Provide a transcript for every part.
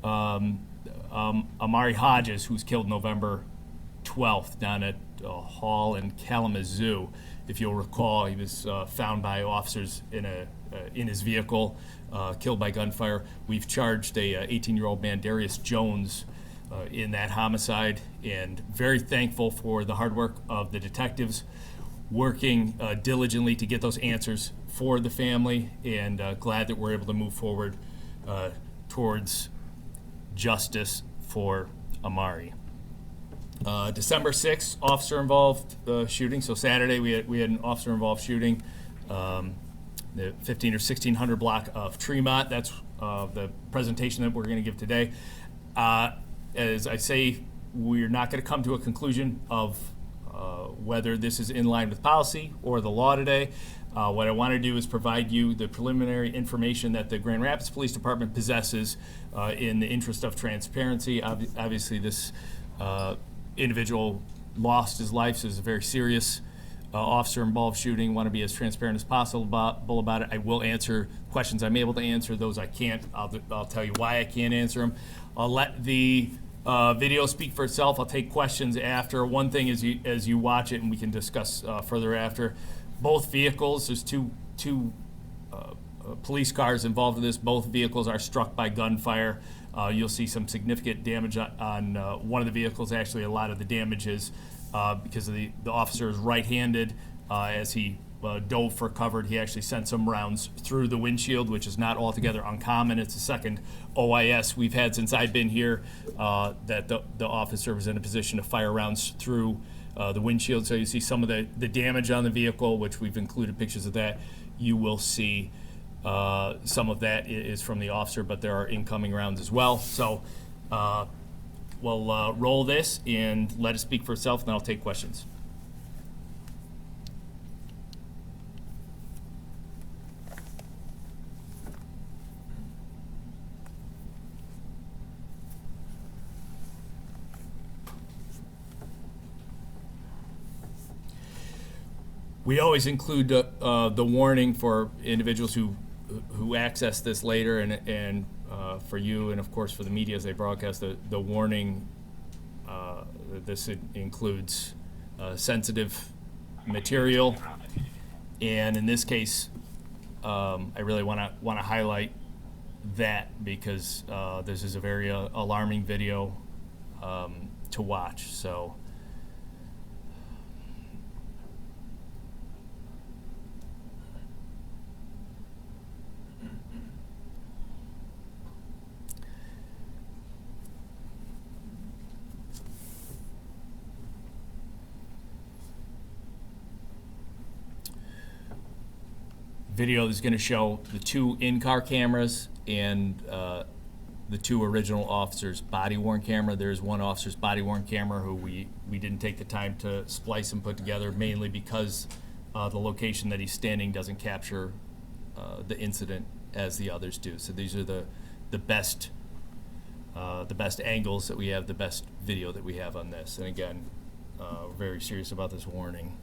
Amari Hodges, who was killed November 12th down at Hall in Kalamazoo. If you'll recall, he was found by officers in his vehicle, killed by gunfire. We've charged a 18-year-old man, Darius Jones, in that homicide, and very thankful for the hard work of the detectives working diligently to get those answers for the family, and glad that we're able to move forward towards justice for Amari. December 6th, officer-involved shooting. So Saturday we had an officer-involved shooting, the 15 or 1600 block of Tremont. That's the presentation that we're going to give today. As I say, we're not going to come to a conclusion of whether this is in line with policy or the law today. What I want to do is provide you the preliminary information that the Grand Rapids Police Department possesses in the interest of transparency. Obviously, this individual lost his life, so it's a very serious officer-involved shooting. Want to be as transparent as possible about it. I will answer questions I'm able to answer. Those I can't, I'll tell you why I can't answer them. I'll let the video speak for itself. I'll take questions after. One thing is, as you watch it, and we can discuss further after, both vehicles, there's two police cars involved in this. Both vehicles are struck by gunfire. You'll see some significant damage on one of the vehicles. Actually, a lot of the damage is because of the officer is right-handed. As he dove for cover, he actually sent some rounds through the windshield, which is not altogether uncommon. It's the second OIS we've had since I've been here that the officer was in a position to fire rounds through the windshield. So you see some of the damage on the vehicle, which we've included pictures of that. You will see some of that is from the officer, but there are incoming rounds as well. So we'll roll this and let it speak for itself, and then I'll take questions. We always include the warning for individuals who access this later, and for you, and of course for the media as they broadcast the warning. This includes sensitive material, and in this case, I really want to highlight that because this is a very alarming video to watch. So. Video is going to show the two in-car cameras and the two original officers' body-worn camera. There's one officer's body-worn camera who we didn't take the time to splice and put together, mainly because the location that he's standing doesn't capture the incident as the others do. So these are the best angles that we have, the best video that we have on this. And again, we're very serious about this warning.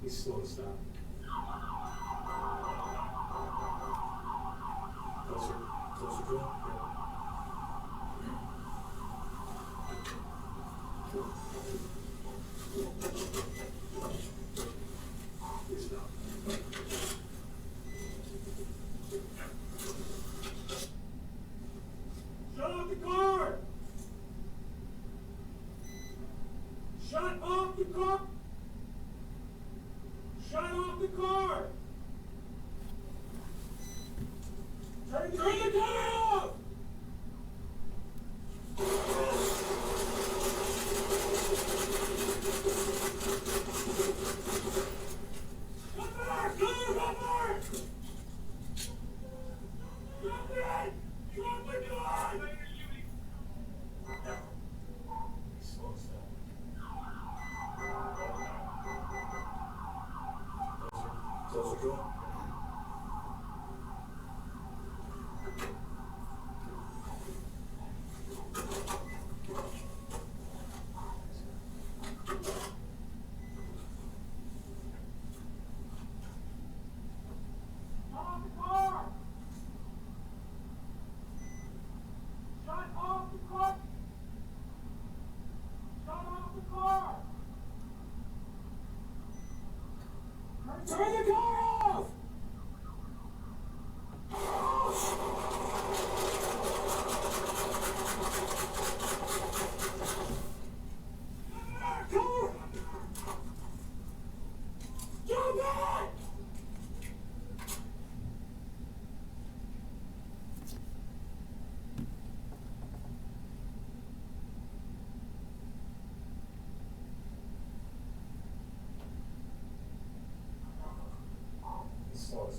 Please slow and stop. Closer, closer to it. Please stop. Shut off the car! Shut off the car! Shut off the car! Turn the car off!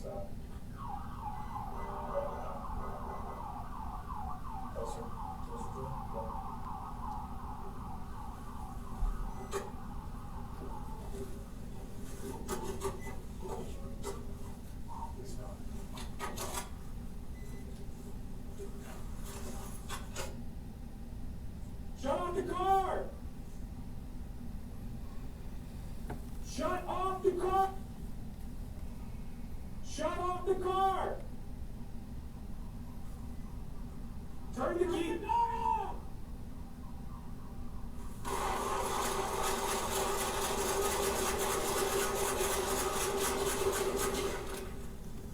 stop. Closer. Closer to him. Please stop. Shut off the car! Shut off the car! Shut off the car! Turn the key!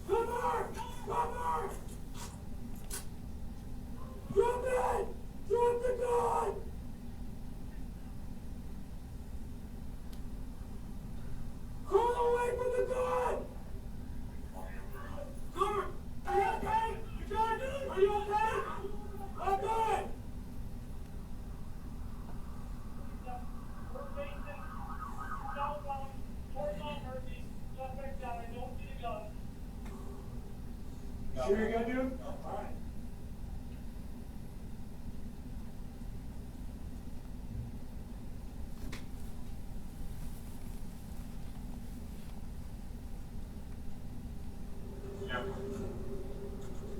Cover! Cover! Drop it! Drop the gun! Crawl away from the gun! Cover! Are you okay? You good? Are you okay? I'm good! We're facing southbound towards Mount Mercy, suspect down, I don't see the gun. You sure you're good, dude? Alright.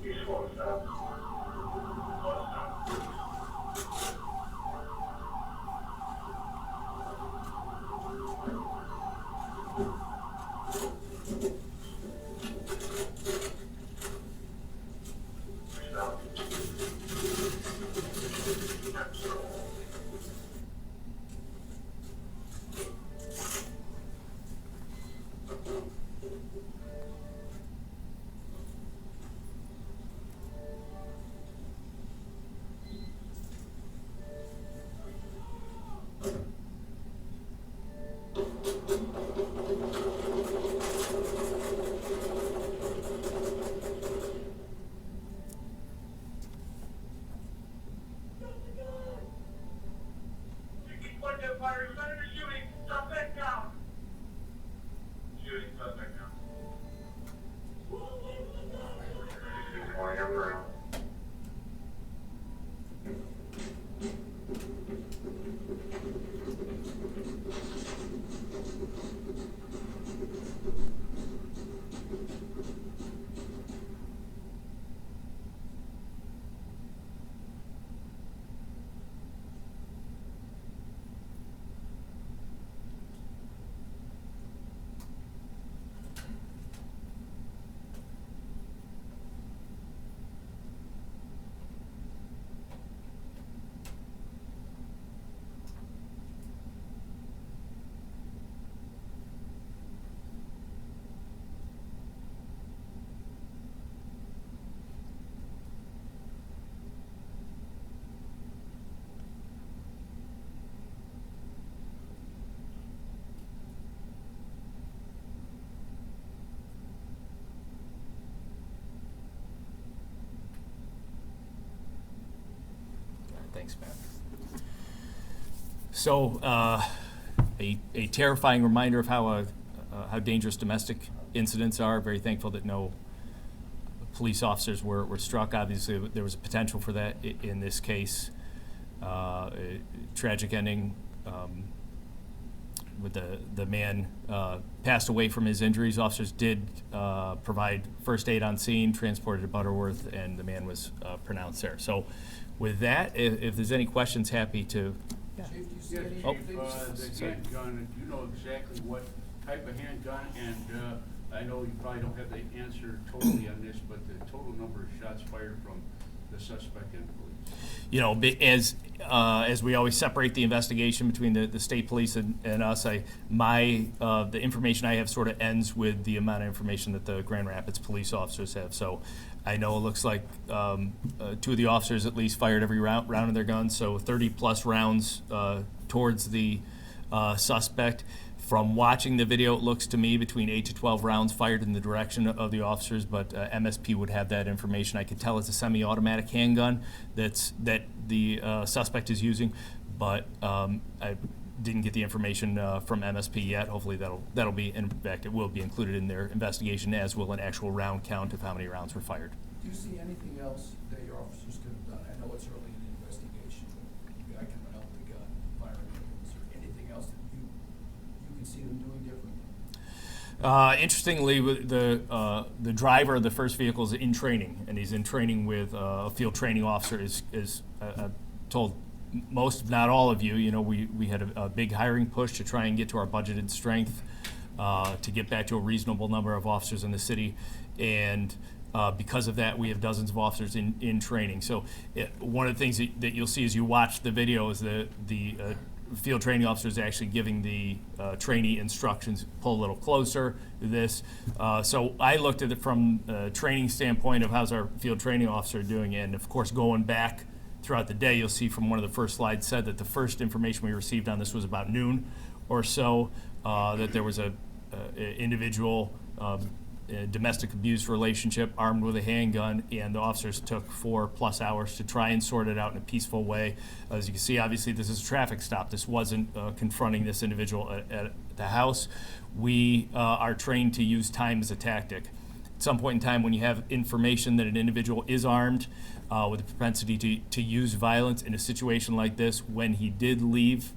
You slow us down. Slow us down. Stop. You keep pointing that fire, you're under shooting. Suspect down. Shooting, suspect down. He's going over. Thanks, Matt. So, a terrifying reminder of how dangerous domestic incidents are. Very thankful that no police officers were struck. Obviously, there was a potential for that in this case. A tragic ending with the man passed away from his injuries. Officers did provide first aid on scene, transported to Butterworth, and the man was pronounced there. So with that, if there's any questions, happy to. Chief, do you see Yeah, any? Oh. Chief, the handgun, do you know exactly what type of handgun? And I know you probably don't have the answer totally on this, but the total number of shots fired from the suspect and police. You know, as we always separate the investigation between the state police and us, the information I have sort of ends with the amount of information that the Grand Rapids police officers have. So I know it looks like two of the officers at least fired every round of their guns, so 30 plus rounds towards the suspect. From watching the video, it looks to me between 8 to 12 rounds fired in the direction of the officers, but MSP would have that information. I could tell it's a semi-automatic handgun that the suspect is using, but didn't get the information from MSP yet. Hopefully that'll be, in fact, it will be included in their investigation, as will an actual round count of how many rounds were fired. Do you see anything else that your officers could have done? I know it's early in the investigation, but the guy coming out with a gun, firing at him. Is there anything else that you can see them doing differently? Interestingly, the driver of the first vehicle is in training, and he's in training with a field training officer. Is told most, if not all of you, we had a big hiring push to try and get to our budgeted strength to get back to a reasonable number of officers in the city, and because of that, we have dozens of officers in training. So one of the things that you'll see as you watch the video is the field training officer is actually giving the trainee instructions, pull a little closer to this. So I looked at it from a training standpoint of how's our field training officer doing, and of course going back throughout the day, you'll see from one of the first slides said that the first information we received on this was about noon or so, that there was a individual domestic abuse relationship armed with a handgun, and the officers took 4+ hours to try and sort it out in a peaceful way. As you can see, obviously this is a traffic stop. This wasn't confronting this individual at the house. We are trained to use time as a tactic. At some point in time, when you have information that an individual is armed with a propensity to use violence in a situation like this, when he did leave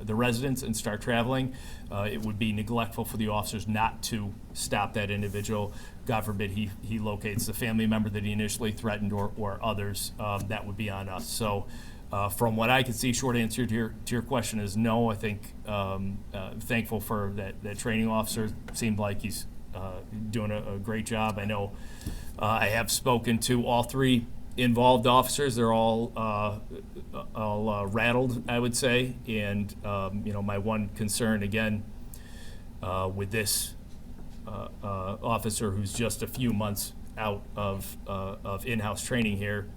the residence and start traveling, it would be neglectful for the officers not to stop that individual. God forbid he locates the family member that he initially threatened or others, that would be on us. So from what I can see, short answer to your question is no. I think thankful for that training officer. Seemed like he's doing a great job. I know I have spoken to all 3 involved officers. They're all rattled, I would say, and my one concern again with this officer who's just a few months out of in-house training here,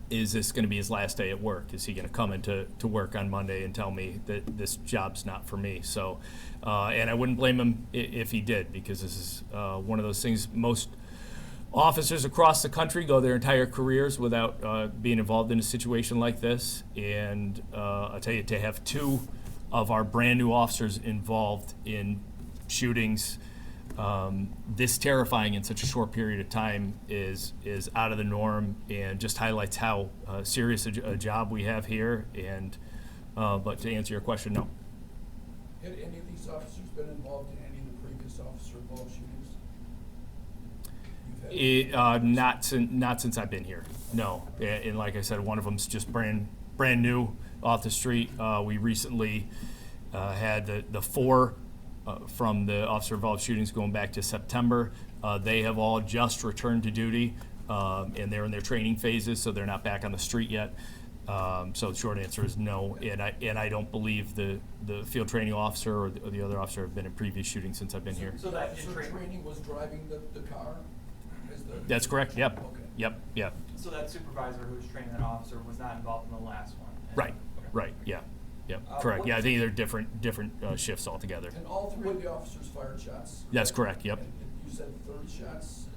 is this going to be his last day at work? Is he going to come into work on Monday and tell me that this job's not for me? So, and I wouldn't blame him if he did, because this is one of those things most officers across the country go their entire careers without being involved in a situation like this. And I'll tell you, to have 2 of our brand new officers involved in shootings this terrifying in such a short period of time is out of the norm, and just highlights how serious a job we have here. And but to answer your question, no. Had any of these officers been involved in any of the previous officer-involved shootings? Not since I've been here. No, and like I said, one of them's just brand new off the street. We recently had the 4 from the officer-involved shootings going back to September. They have all just returned to duty, and they're in their training phases, so they're not back on the street yet. So the short answer is no, and I don't believe the field training officer or the other officer have been in previous shootings since I've been here. So that training was driving the car? That's correct. Yep. Okay. Yep. So that supervisor who was training that officer was not involved in the last one? Right. Okay. Right. Yeah. Yep. Correct. Yeah, I think they're different shifts altogether. And all 3 of the officers fired shots? That's correct. Yep. And you said 30 shots?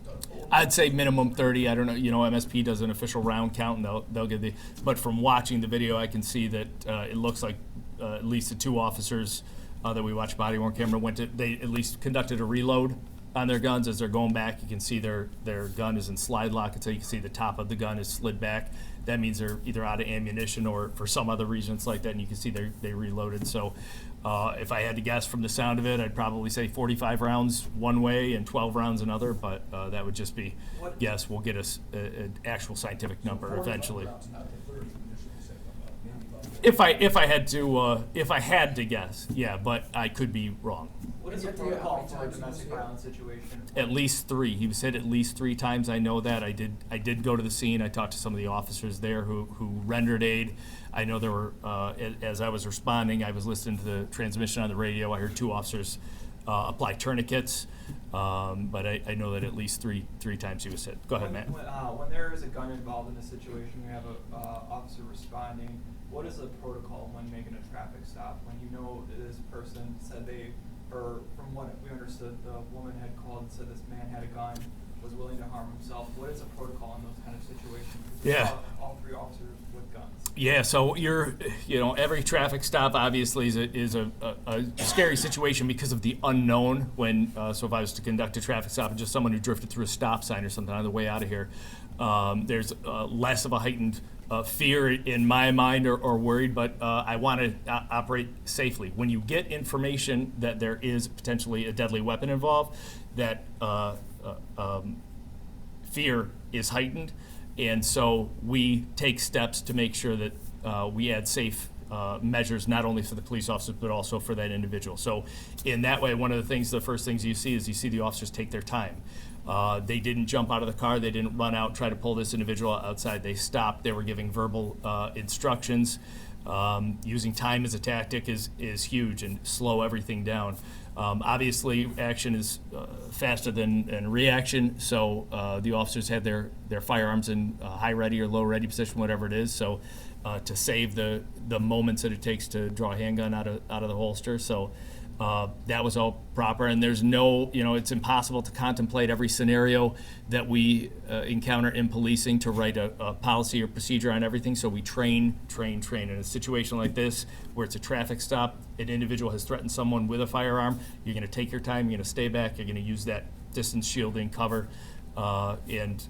I'd say minimum 30. I don't know. MSP does an official round count, and they'll give the. But from watching the video, I can see that it looks like at least the 2 officers that we watched body worn camera they at least conducted a reload on their guns as they're going back. You can see their gun is in slide lock, and so you can see the top of the gun is slid back. That means they're either out of ammunition or for some other reason it's like that, and you can see they reloaded. So if I had to guess from the sound of it, I'd probably say 45 rounds one way and 12 rounds another, but that would just be guess. We'll get us an actual scientific number eventually. If I had to guess, yeah, but I could be wrong. What is the protocol for a domestic violence situation? At least 3. He was hit at least 3 times. I know that. I did go to the scene. I talked to some of the officers there who rendered aid. I know there were, as I was responding, I was listening to the transmission on the radio. I heard 2 officers apply tourniquets, but I know that at least three times he was hit. Go ahead, Matt. When there is a gun involved in a situation, we have an officer responding. What is the protocol when making a traffic stop? When you know this person said from what we understood, the woman had called and said this man had a gun. was willing to harm himself. What is a protocol in those kind of situations? Yeah. All three officers with guns. Yeah, so every traffic stop obviously is a scary situation because of the unknown. So if I was to conduct a traffic stop and just someone who drifted through a stop sign or something on the way out of here, there's less of a heightened fear in my mind or worried, but I want to operate safely. When you get information that there is potentially a deadly weapon involved, that fear is heightened. And so we take steps to make sure that we add safe measures, not only for the police officers, but also for that individual. So in that way, one of the first things you see is the officers take their time. They didn't jump out of the car. They didn't run out, try to pull this individual outside. They stopped. They were giving verbal instructions. Using time as a tactic is huge and slow everything down. Obviously, action is faster than reaction, so the officers had their firearms in high ready or low ready position, whatever it is, so to save the moments that it takes to draw a handgun out of the holster. So that was all proper, and there's no, it's impossible to contemplate every scenario that we encounter in policing to write a policy or procedure on everything. So we train. In a situation like this, where it's a traffic stop, an individual has threatened someone with a firearm, you're going to take your time, you're going to stay back, you're going to use that distance shielding cover, and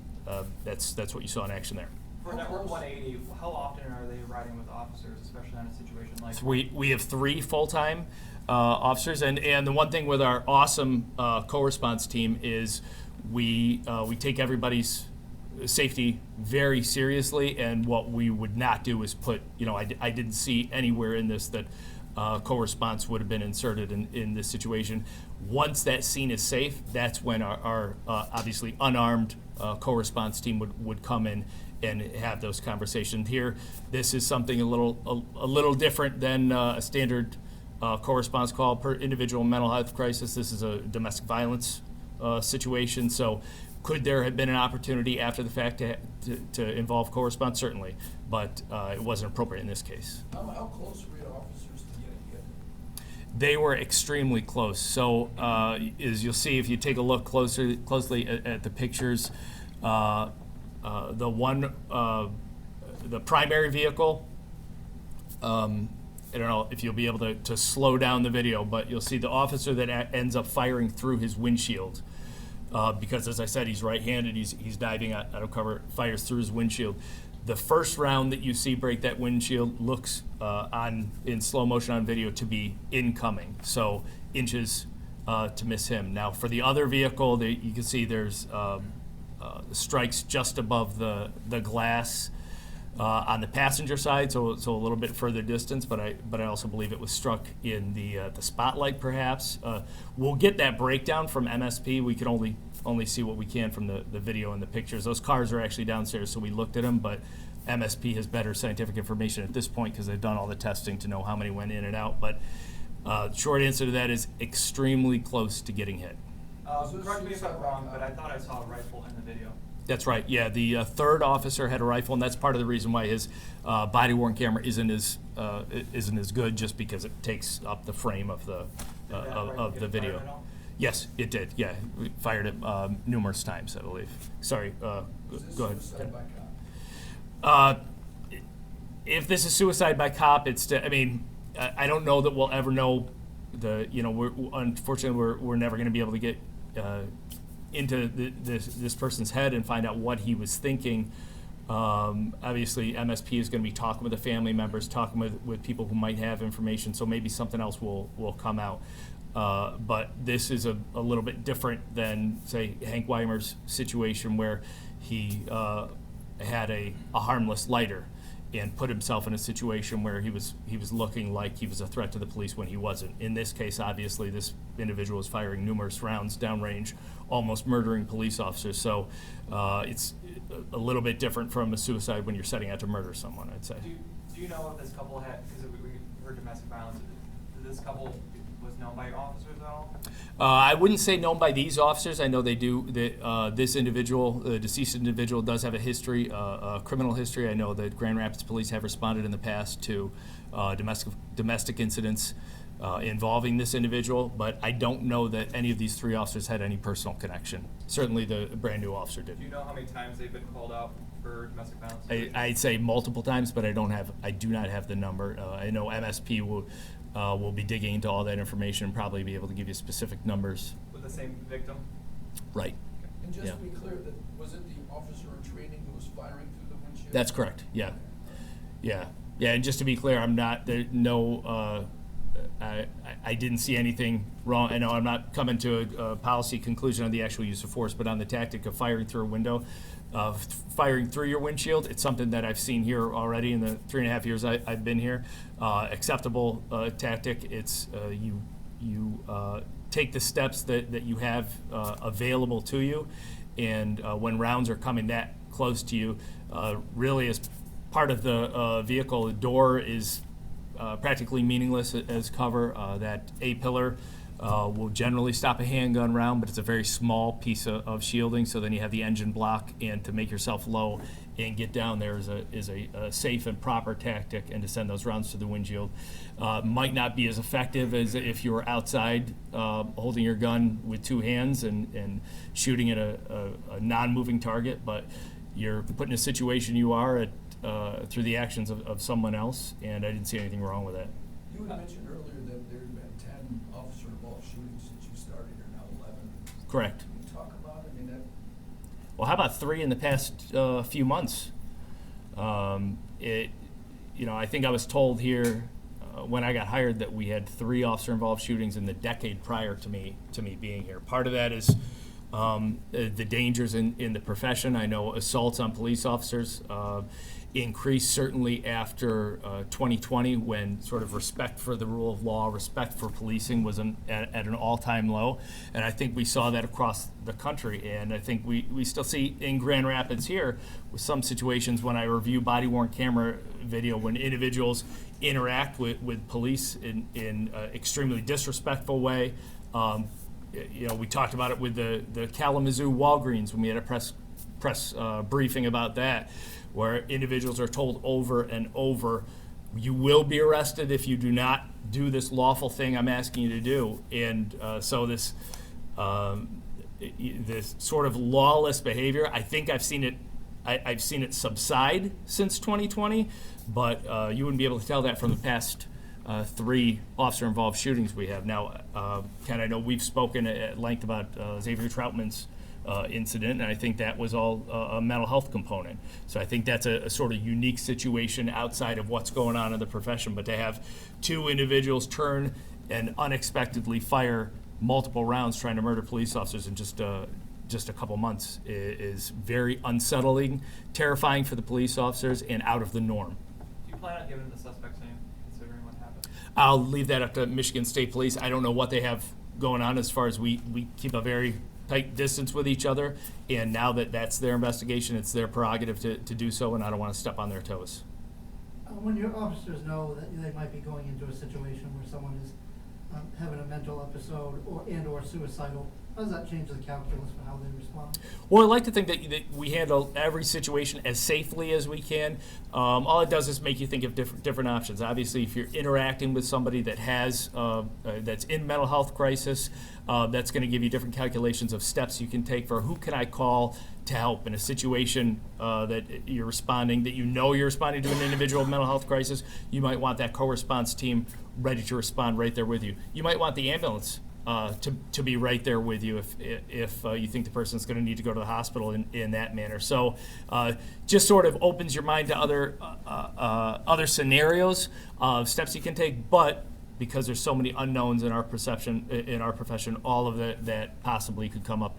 that's what you saw in action there. For Network 180, how often are they riding with officers, especially on a situation like So we have 3 full-time officers, and the one thing with our awesome co-response team is we take everybody's safety very seriously, and what we would not do is put, I didn't see anywhere in this that co-response would have been inserted in this situation. Once that scene is safe, that's when our obviously unarmed co-response team would come in and have those conversations. Here, this is something a little different than a standard co-response call per individual mental health crisis. This is a domestic violence situation. So could there have been an opportunity after the fact to involve co-response? Certainly, but it wasn't appropriate in this case. How close were your officers to getting hit? They were extremely close. So as you'll see, if you take a look closely at the pictures, the primary vehicle, I don't know if you'll be able to slow down the video, but you'll see the officer that ends up firing through his windshield. Because as I said, he's right-handed, he's diving out of cover, fires through his windshield. The first round that you see break that windshield looks in slow motion on video to be incoming, so inches to miss him. Now for the other vehicle, you can see there's strikes just above the glass on the passenger side, so a little bit further distance, but I also believe it was struck in the spotlight perhaps. We'll get that breakdown from MSP. We can only see what we can from the video and the pictures. Those cars are actually downstairs, so we looked at them, but MSP has better scientific information at this point because they've done all the testing to know how many went in and out. But short answer to that is extremely close to getting hit. Correct me if I'm wrong, but I thought I saw a rifle in the video. That's right. Yeah, the third officer had a rifle, and that's part of the reason why his body-worn camera isn't as good, just because it takes up the frame of the video. Fired at all? Yes, it did. Yeah, we fired it numerous times, I believe. Sorry. Was this Go ahead. suicide by cop? If this is suicide by cop, I don't know that we'll ever know unfortunately we're never going to be able to get into this person's head and find out what he was thinking. Obviously, MSP is going to be talking with the family members, talking with people who might have information, so maybe something else will come out. But this is a little bit different than, say, Hank Weimer's situation, where he had a harmless lighter and put himself in a situation where he was looking like he was a threat to the police when he wasn't. In this case, obviously, this individual was firing numerous rounds downrange, almost murdering police officers. So it's a little bit different from a suicide when you're setting out to murder someone, I'd say. Do you know if this couple had, because we heard domestic violence, did this couple was known by officers at all? I wouldn't say known by these officers. I know they do. This individual, the deceased individual, does have a history, a criminal history. I know that Grand Rapids Police have responded in the past to domestic incidents involving this individual, but I don't know that any of these three officers had any personal connection. Certainly the brand-new officer did. Do you know how many times they've been called out for domestic violence? I'd say multiple times, but I do not have the number. I know MSP will be digging into all that information and probably be able to give you specific numbers. With the same victim? Right. And just Yeah. to be clear, that was it the officer in training who was firing through the windshield? That's correct. Yeah. Yeah. Yeah. And just to be clear, I'm not there. No. I didn't see anything wrong. I know I'm not coming to a policy conclusion on the actual use of force, but on the tactic of firing through a window, firing through your windshield, it's something that I've seen here already in the 3.5 years I've been here. Acceptable tactic. It's you take the steps that you have available to you, and when rounds are coming that close to you, really as part of the vehicle, the door is practically meaningless as cover. That A-pillar will generally stop a handgun round, but it's a very small piece of shielding, so then you have the engine block, and to make yourself low and get down there is a safe and proper tactic, and to send those rounds to the windshield might not be as effective as if you were outside holding your gun with two hands and shooting at a non-moving target, but you're put in a situation you are at through the actions of someone else, and I didn't see anything wrong with that. You had mentioned earlier that there had been 10 officer-involved shootings since you started here, now 11. Correct. Can you talk about it? I mean, that, Well, how about 3 in the past few months? I think I was told here when I got hired that we had 3 officer-involved shootings in the decade prior to me being here. Part of that is the dangers in the profession. I know assaults on police officers increased certainly after 2020, when sort of respect for the rule of law, respect for policing was at an all-time low. And I think we saw that across the country. And I think we still see in Grand Rapids here with some situations when I review body-worn camera video, when individuals interact with police in an extremely disrespectful way. We talked about it with the Kalamazoo Walgreens when we had a press briefing about that, where individuals are told over and over, you will be arrested if you do not do this lawful thing I'm asking you to do. And so this sort of lawless behavior, I think I've seen it subside since 2020, but you wouldn't be able to tell that from the past 3 officer-involved shootings we have. Now, Ken, I know we've spoken at length about Xavier Troutman's incident, and I think that was all a mental health component. So I think that's a sort of unique situation outside of what's going on in the profession. But to have 2 individuals turn and unexpectedly fire multiple rounds trying to murder police officers in just a couple months is very unsettling, terrifying for the police officers, and out of the norm. Do you plan on giving the suspect's name, considering what happened? I'll leave that up to Michigan State Police. I don't know what they have going on as far as we keep a very tight distance with each other, and now that that's their investigation, it's their prerogative to do so, and I don't want to step on their toes. When your officers know that they might be going into a situation where someone is having a mental episode or suicidal, how does that change the calculus for how they respond? Well, I like to think that we handle every situation as safely as we can. All it does is make you think of different options. Obviously, if you're interacting with somebody that has that's in mental health crisis, that's going to give you different calculations of steps you can take for who can I call to help in a situation that you're responding, that you're responding to an individual with mental health crisis. You might want that co-response team ready to respond right there with you. You might want the ambulance to be right there with you if you think the person's going to need to go to the hospital in that manner. So just sort of opens your mind to other scenarios of steps you can take, but because there's so many unknowns in our profession, all of that possibly could come up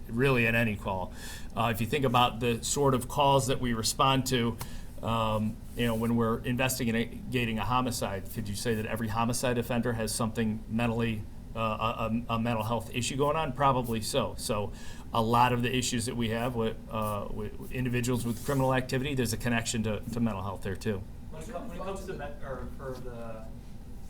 really at any call. If you think about the sort of calls that we respond to, when we're investigating a homicide, could you say that every homicide offender has something mentally, a mental health issue going on? Probably so. So a lot of the issues that we have with individuals with criminal activity, there's a connection to mental health there too. When it comes to for the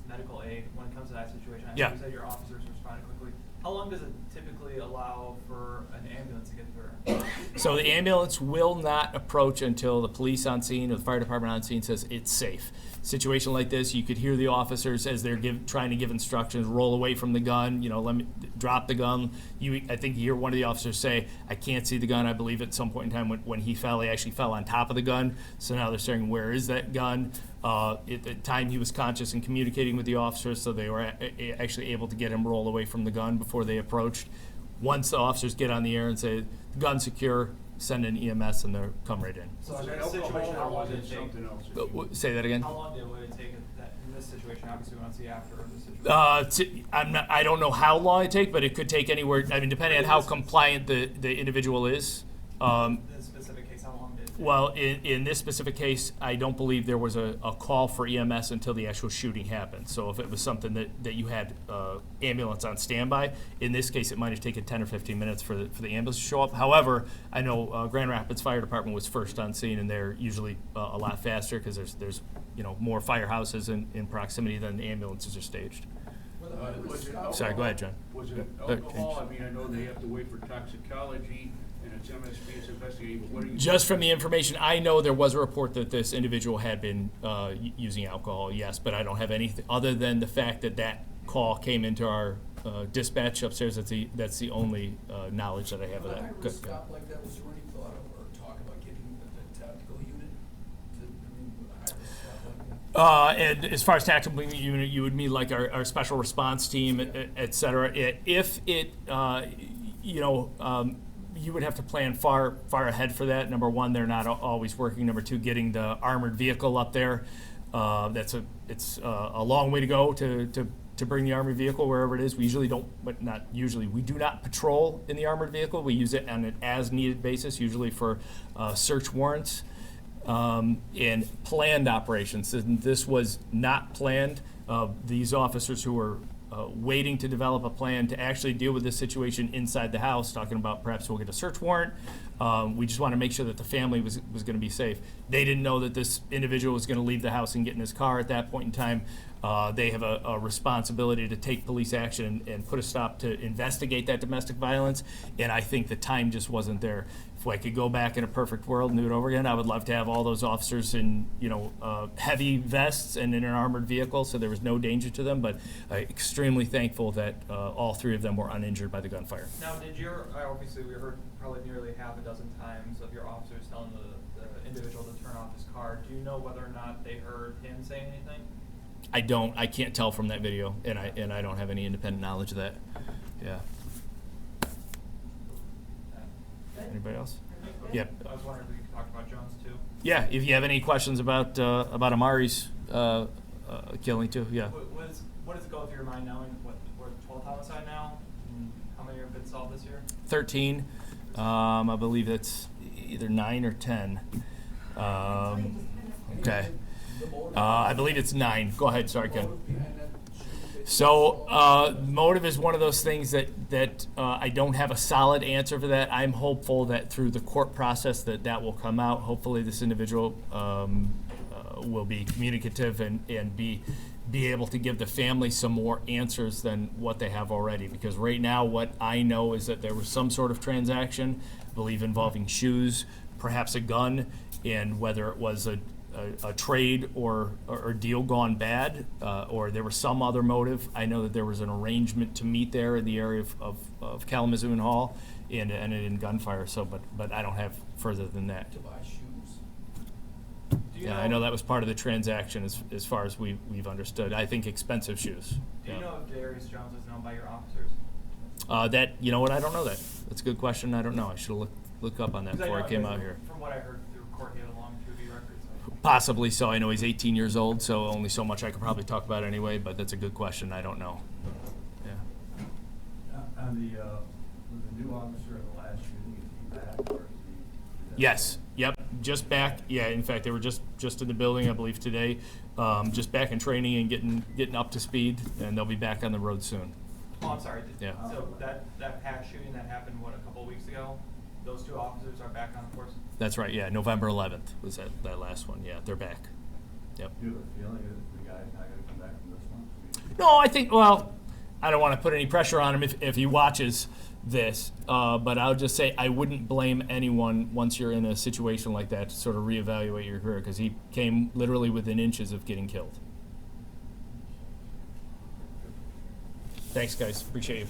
medical aid, when it comes to that situation, I know Yeah. you said your officers responded quickly. How long does it typically allow for an ambulance to get through? So the ambulance will not approach until the police on scene or the fire department on scene says it's safe. Situation like this, you could hear the officers as they're trying to give instructions, roll away from the gun, let me drop the gun. I think you hear one of the officers say, I can't see the gun. I believe at some point in time when he fell, he actually fell on top of the gun. So now they're saying, where is that gun? At the time he was conscious and communicating with the officers, so they were actually able to get him roll away from the gun before they approached. Once the officers get on the air and say, the gun's secure, send an EMS and they'll come right in. So Was in it this situation, alcohol how or long was did it it take? something else? Say that again? How long would it take in this situation? Obviously, we want to see after the situation. I don't know how long it takes, but it could take anywhere. I mean, depending on how compliant the individual is. In this specific case, how long did it take? Well, in this specific case, I don't believe there was a call for EMS until the actual shooting happened. So if it was something that you had ambulance on standby, in this case, it might have taken 10 or 15 minutes for the ambulance to show up. However, I know Grand Rapids Fire Department was first on scene, and they're usually a lot faster because there's more firehouses in proximity than the ambulances are staged. Was it Sorry, go ahead, John. Was it alcohol? I mean, I know they have to wait for toxicology and it's MSP's investigating, but what do you? Just from the information I know, there was a report that this individual had been using alcohol, yes, but I don't have anything other than the fact that call came into our dispatch upstairs. That's the only knowledge that I have of When a that. high-risk stop like that, was there any thought of or talk about getting the tactical unit with a high-risk stop like that? And as far as tactical unit, you would mean like our special response team, et cetera. If it, you would have to plan far ahead for that. Number one, they're not always working. Number two, getting the armored vehicle up there. It's a long way to go to bring the armored vehicle wherever it is. We usually don't, but not usually. We do not patrol in the armored vehicle. We use it on an as-needed basis, usually for search warrants. And planned operations. And this was not planned. These officers who were waiting to develop a plan to actually deal with this situation inside the house, talking about perhaps we'll get a search warrant. We just want to make sure that the family was going to be safe. They didn't know that this individual was going to leave the house and get in his car at that point in time. They have a responsibility to take police action and put a stop to investigate that domestic violence, and I think the time just wasn't there. If I could go back in a perfect world and do it over again, I would love to have all those officers in heavy vests and in an armored vehicle, so there was no danger to them, but extremely thankful that all three of them were uninjured by the gunfire. Now, obviously we heard probably nearly half a dozen times of your officers telling the individual to turn off his car. Do you know whether or not they heard him say anything? I can't tell from that video, and I don't have any independent knowledge of that. Yeah. Anybody else? Yep. I was wondering if we could talk about Jones too. Yeah, if you have any questions about Amari's killing too, yeah. What does it go through your mind knowing we're 12th homicide now? And how many have been solved this year? 13. I believe that's either 9 or 10. Okay. I believe it's 9. Go ahead, sorry, Ken. So motive is one of those things that I don't have a solid answer for that. I'm hopeful that through the court process that will come out. Hopefully this individual will be communicative and be able to give the family some more answers than what they have already. Because right now what I know is that there was some sort of transaction, I believe involving shoes, perhaps a gun, and whether it was a trade or deal gone bad, or there was some other motive. I know that there was an arrangement to meet there in the area of Kalamazoo and Hall, and ended in gunfire. So, but I don't have further than that. To buy shoes. Yeah, I know that was part of the transaction as far as we've understood. I think expensive shoes. Do you Yeah. know if Darius Jones is known by your officers? That, you know what, I don't know that. That's a good question. I don't know. I should look up on that 'Cause before I know came that out here. From what I heard through court, he had a long 2B record. So. Possibly so. I know he's 18 years old, so only so much I could probably talk about anyway, but that's a good question. I don't know. Yeah. On the, was the new officer in the last shooting, is he back or is he? Yes. Yep. Just back. Yeah. In fact, they were just in the building, I believe, today. Just back in training and getting up to speed, and they'll be back on the road soon. Oh, I'm sorry. Yeah. So that past shooting that happened, a couple of weeks ago, those two officers are back on force? That's right. Yeah. November 11th was that last one. Yeah. They're back. Yep. Do you have a feeling that the guy's not gonna come back from this one? No, I think, well, I don't want to put any pressure on him if he watches this, but I would just say I wouldn't blame anyone once you're in a situation like that to sort of reevaluate your career, because he came literally within inches of getting killed. Thanks, guys. Appreciate you.